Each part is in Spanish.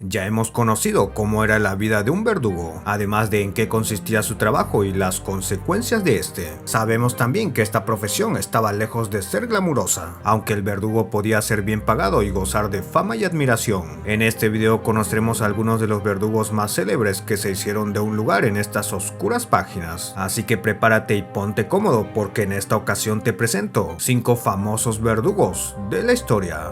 Ya hemos conocido cómo era la vida de un verdugo, además de en qué consistía su trabajo y las consecuencias de este. Sabemos también que esta profesión estaba lejos de ser glamurosa, aunque el verdugo podía ser bien pagado y gozar de fama y admiración. En este video conoceremos algunos de los verdugos más célebres que se hicieron de un lugar en estas oscuras páginas. Así que prepárate y ponte cómodo porque en esta ocasión te presento 5 famosos verdugos de la historia.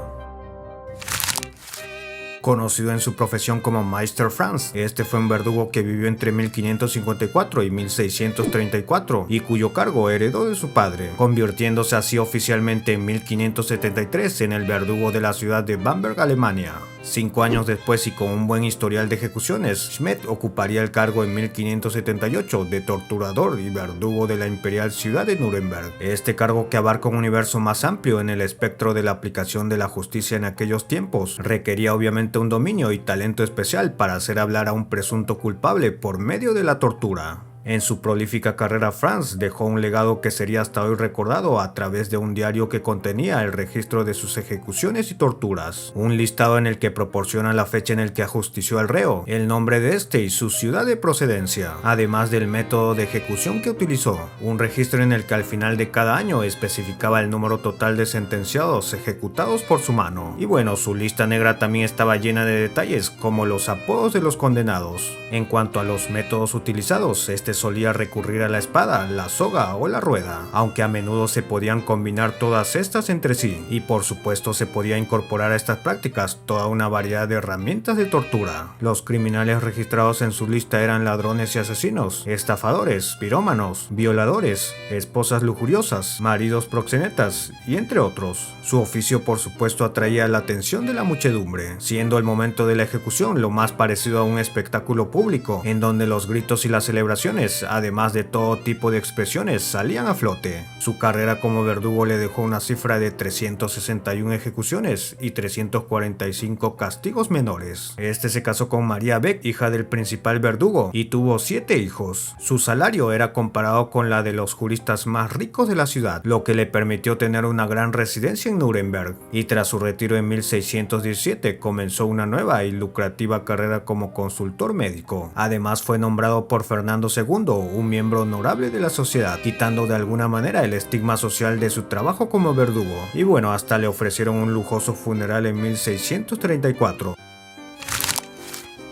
Conocido en su profesión como Meister Franz, este fue un verdugo que vivió entre 1554 y 1634 y cuyo cargo heredó de su padre, convirtiéndose así oficialmente en 1573 en el verdugo de la ciudad de Bamberg, Alemania. 5 años después y con un buen historial de ejecuciones, Schmidt ocuparía el cargo en 1578 de torturador y verdugo de la imperial ciudad de Nuremberg. Este cargo, que abarca un universo más amplio en el espectro de la aplicación de la justicia en aquellos tiempos, requería obviamente un dominio y talento especial para hacer hablar a un presunto culpable por medio de la tortura. En su prolífica carrera, Franz dejó un legado que sería hasta hoy recordado a través de un diario que contenía el registro de sus ejecuciones y torturas, un listado en el que proporciona la fecha en el que ajustició al reo, el nombre de este y su ciudad de procedencia, además del método de ejecución que utilizó, un registro en el que al final de cada año especificaba el número total de sentenciados ejecutados por su mano. Y bueno, su lista negra también estaba llena de detalles como los apodos de los condenados. En cuanto a los métodos utilizados, este solía recurrir a la espada, la soga o la rueda, aunque a menudo se podían combinar todas estas entre sí, y por supuesto se podía incorporar a estas prácticas toda una variedad de herramientas de tortura. Los criminales registrados en su lista eran ladrones y asesinos, estafadores, pirómanos, violadores, esposas lujuriosas, maridos proxenetas y entre otros. Su oficio por supuesto atraía la atención de la muchedumbre, siendo el momento de la ejecución lo más parecido a un espectáculo público, en donde los gritos y las celebraciones, además de todo tipo de expresiones, salían a flote. Su carrera como verdugo le dejó una cifra de 361 ejecuciones y 345 castigos menores. Este se casó con María Beck, hija del principal verdugo, y tuvo 7 hijos. Su salario era comparado con la de los juristas más ricos de la ciudad, lo que le permitió tener una gran residencia en Nuremberg, y tras su retiro en 1617 comenzó una nueva y lucrativa carrera como consultor médico. Además fue nombrado por Fernando II un miembro honorable de la sociedad, quitando de alguna manera el estigma social de su trabajo como verdugo, y bueno, hasta le ofrecieron un lujoso funeral en 1634.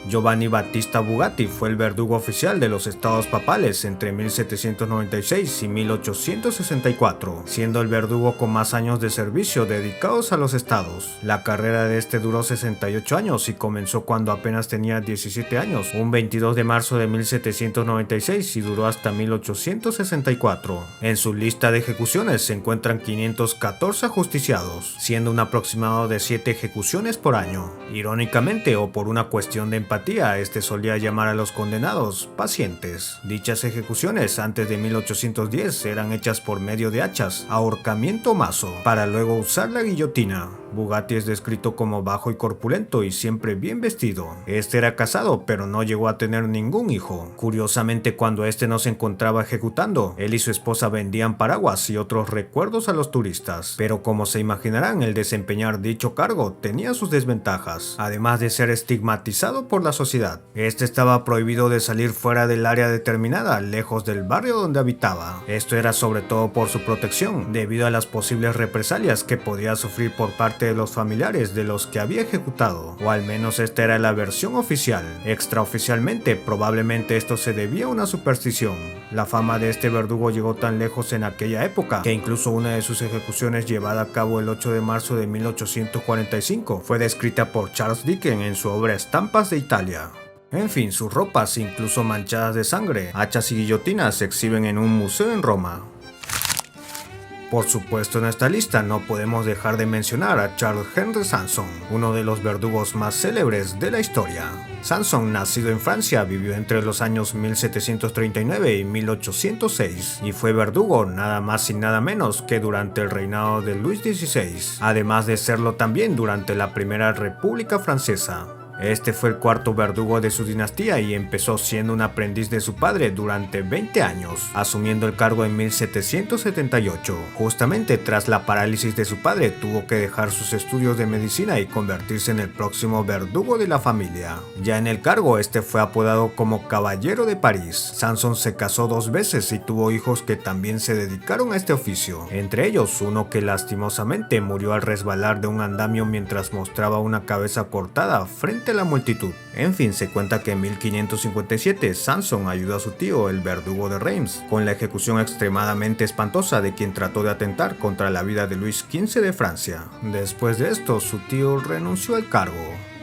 Giovanni Battista Bugatti fue el verdugo oficial de los estados papales entre 1796 y 1864, siendo el verdugo con más años de servicio dedicados a los estados. La carrera de este duró 68 años y comenzó cuando apenas tenía 17 años, un 22 de marzo de 1796, y duró hasta 1864. En su lista de ejecuciones se encuentran 514 ajusticiados, siendo un aproximado de 7 ejecuciones por año. Irónicamente, o por una cuestión de empatía, este solía llamar a los condenados pacientes. Dichas ejecuciones antes de 1810 eran hechas por medio de hachas, ahorcamiento o mazo, para luego usar la guillotina. Bugatti es descrito como bajo y corpulento y siempre bien vestido. Este era casado, pero no llegó a tener ningún hijo. Curiosamente, cuando este no se encontraba ejecutando, él y su esposa vendían paraguas y otros recuerdos a los turistas. Pero como se imaginarán, el desempeñar dicho cargo tenía sus desventajas, además de ser estigmatizado por la sociedad. Este estaba prohibido de salir fuera del área determinada, lejos del barrio donde habitaba. Esto era sobre todo por su protección, debido a las posibles represalias que podía sufrir por parte de los familiares de los que había ejecutado, o al menos esta era la versión oficial. Extraoficialmente, probablemente esto se debía a una superstición. La fama de este verdugo llegó tan lejos en aquella época que incluso una de sus ejecuciones, llevada a cabo el 8 de marzo de 1845, fue descrita por Charles Dickens en su obra Estampas de Italia. En fin, sus ropas, incluso manchadas de sangre, hachas y guillotinas, se exhiben en un museo en Roma. Por supuesto, en esta lista no podemos dejar de mencionar a Charles Henry Sanson, uno de los verdugos más célebres de la historia. Sanson, nacido en Francia, vivió entre los años 1739 y 1806 y fue verdugo nada más y nada menos que durante el reinado de Luis XVI, además de serlo también durante la Primera República Francesa. Este fue el cuarto verdugo de su dinastía y empezó siendo un aprendiz de su padre durante 20 años, asumiendo el cargo en 1778. Justamente tras la parálisis de su padre, tuvo que dejar sus estudios de medicina y convertirse en el próximo verdugo de la familia. Ya en el cargo, este fue apodado como Caballero de París. Sanson se casó 2 veces y tuvo hijos que también se dedicaron a este oficio, entre ellos uno que lastimosamente murió al resbalar de un andamio mientras mostraba una cabeza cortada frente a la multitud. En fin, se cuenta que en 1557 Sanson ayudó a su tío, el verdugo de Reims, con la ejecución extremadamente espantosa de quien trató de atentar contra la vida de Luis XV de Francia. Después de esto, su tío renunció al cargo.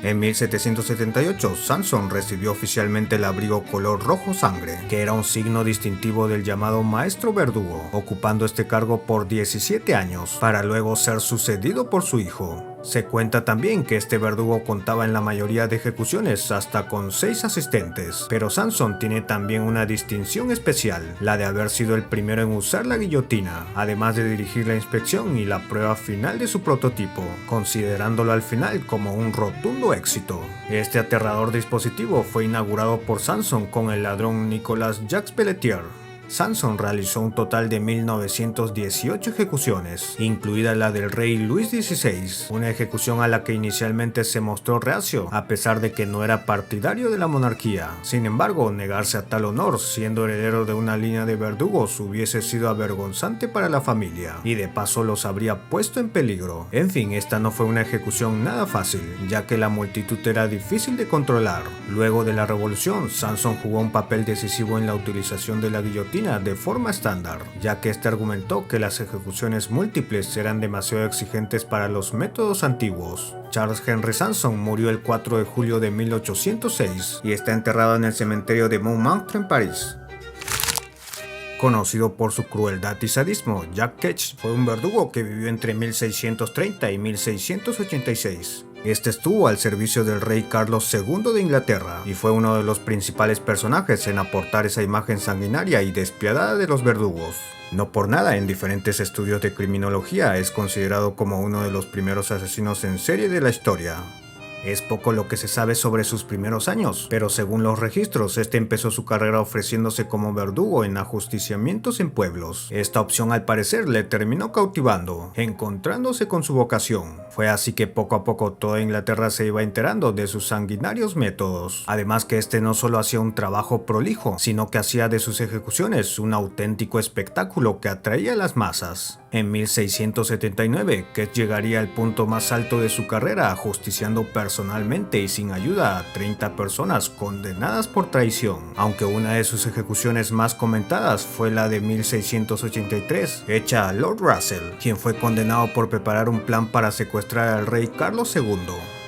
En 1778, Sanson recibió oficialmente el abrigo color rojo sangre, que era un signo distintivo del llamado maestro verdugo, ocupando este cargo por 17 años, para luego ser sucedido por su hijo. Se cuenta también que este verdugo contaba en la mayoría de ejecuciones hasta con 6 asistentes, pero Sanson tiene también una distinción especial, la de haber sido el primero en usar la guillotina, además de dirigir la inspección y la prueba final de su prototipo, considerándolo al final como un rotundo éxito. Este aterrador dispositivo fue inaugurado por Sanson con el ladrón Nicolas Jacques Pelletier. Sanson realizó un total de 1918 ejecuciones, incluida la del rey Luis XVI, una ejecución a la que inicialmente se mostró reacio, a pesar de que no era partidario de la monarquía. Sin embargo, negarse a tal honor, siendo heredero de una línea de verdugos, hubiese sido avergonzante para la familia, y de paso los habría puesto en peligro. En fin, esta no fue una ejecución nada fácil, ya que la multitud era difícil de controlar. Luego de la revolución, Sanson jugó un papel decisivo en la utilización de la guillotina de forma estándar, ya que este argumentó que las ejecuciones múltiples eran demasiado exigentes para los métodos antiguos. Charles Henry Sanson murió el 4 de julio de 1806 y está enterrado en el cementerio de Montmartre en París. Conocido por su crueldad y sadismo, Jack Ketch fue un verdugo que vivió entre 1630 y 1686. Este estuvo al servicio del rey Carlos II de Inglaterra y fue uno de los principales personajes en aportar esa imagen sanguinaria y despiadada de los verdugos. No por nada, en diferentes estudios de criminología es considerado como uno de los primeros asesinos en serie de la historia. Es poco lo que se sabe sobre sus primeros años, pero según los registros, este empezó su carrera ofreciéndose como verdugo en ajusticiamientos en pueblos. Esta opción al parecer le terminó cautivando, encontrándose con su vocación. Fue así que poco a poco toda Inglaterra se iba enterando de sus sanguinarios métodos. Además que este no solo hacía un trabajo prolijo, sino que hacía de sus ejecuciones un auténtico espectáculo que atraía a las masas. En 1679, Ketch llegaría al punto más alto de su carrera ajusticiando personalmente y sin ayuda a 30 personas condenadas por traición, aunque una de sus ejecuciones más comentadas fue la de 1683, hecha a Lord Russell, quien fue condenado por preparar un plan para secuestrar al rey Carlos II.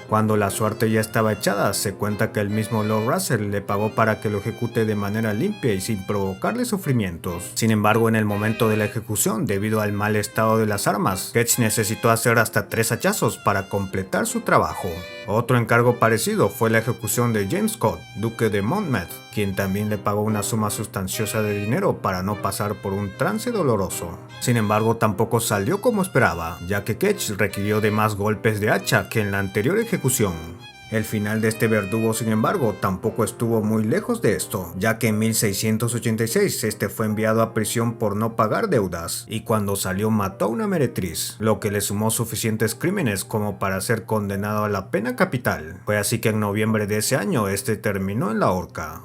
Cuando la suerte ya estaba echada, se cuenta que el mismo Lord Russell le pagó para que lo ejecute de manera limpia y sin provocarle sufrimientos. Sin embargo, en el momento de la ejecución, debido al mal estado de las armas, Ketch necesitó hacer hasta 3 hachazos para completar su trabajo. Otro encargo parecido fue la ejecución de James Scott, duque de Monmouth, quien también le pagó una suma sustanciosa de dinero para no pasar por un trance doloroso. Sin embargo, tampoco salió como esperaba, ya que Ketch requirió de más golpes de hacha que en la anterior ejecución. El final de este verdugo, sin embargo, tampoco estuvo muy lejos de esto, ya que en 1686 este fue enviado a prisión por no pagar deudas, y cuando salió mató a una meretriz, lo que le sumó suficientes crímenes como para ser condenado a la pena capital. Fue así que en noviembre de ese año este terminó en la horca.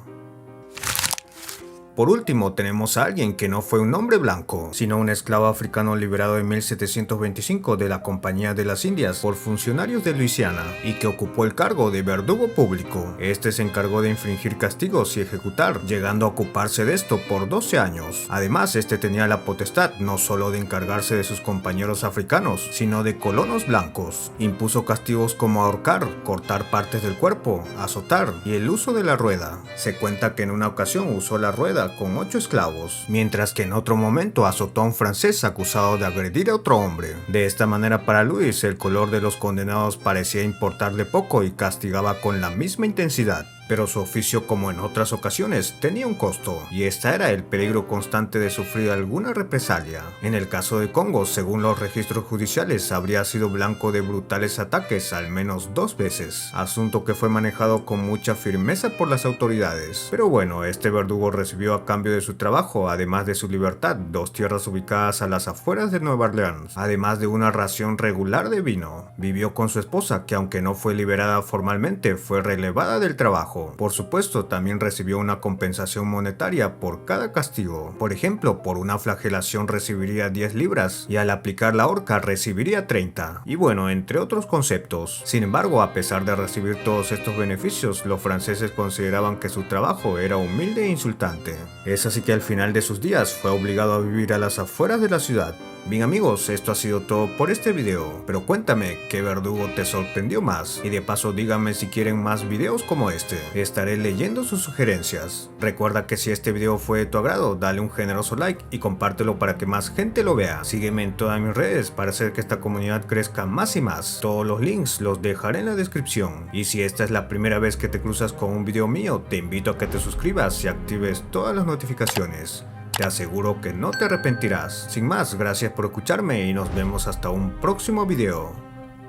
Por último, tenemos a alguien que no fue un hombre blanco, sino un esclavo africano liberado en 1725 de la Compañía de las Indias por funcionarios de Luisiana y que ocupó el cargo de verdugo público. Este se encargó de infringir castigos y ejecutar, llegando a ocuparse de esto por 12 años. Además, este tenía la potestad no solo de encargarse de sus compañeros africanos, sino de colonos blancos. Impuso castigos como ahorcar, cortar partes del cuerpo, azotar y el uso de la rueda. Se cuenta que en una ocasión usó la rueda con 8 esclavos, mientras que en otro momento azotó a un francés acusado de agredir a otro hombre. De esta manera, para Luis, el color de los condenados parecía importarle poco y castigaba con la misma intensidad. pero su oficio, como en otras ocasiones, tenía un costo, y esta era el peligro constante de sufrir alguna represalia. En el caso de Congo, según los registros judiciales, habría sido blanco de brutales ataques al menos 2 veces, asunto que fue manejado con mucha firmeza por las autoridades. Pero bueno, este verdugo recibió a cambio de su trabajo, además de su libertad, 2 tierras ubicadas a las afueras de Nueva Orleans, además de una ración regular de vino. Vivió con su esposa, que aunque no fue liberada formalmente, fue relevada del trabajo. Por supuesto, también recibió una compensación monetaria por cada castigo. Por ejemplo, por una flagelación recibiría 10 libras y al aplicar la horca recibiría 30. Y bueno, entre otros conceptos. Sin embargo, a pesar de recibir todos estos beneficios, los franceses consideraban que su trabajo era humilde e insultante. Es así que al final de sus días fue obligado a vivir a las afueras de la ciudad. Bien amigos, esto ha sido todo por este video, pero cuéntame qué verdugo te sorprendió más, y de paso díganme si quieren más videos como este, estaré leyendo sus sugerencias. Recuerda que si este video fue de tu agrado, dale un generoso like y compártelo para que más gente lo vea. Sígueme en todas mis redes para hacer que esta comunidad crezca más y más. Todos los links los dejaré en la descripción, y si esta es la primera vez que te cruzas con un video mío, te invito a que te suscribas y actives todas las notificaciones. Te aseguro que no te arrepentirás. Sin más, gracias por escucharme y nos vemos hasta un próximo video.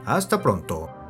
Hasta pronto.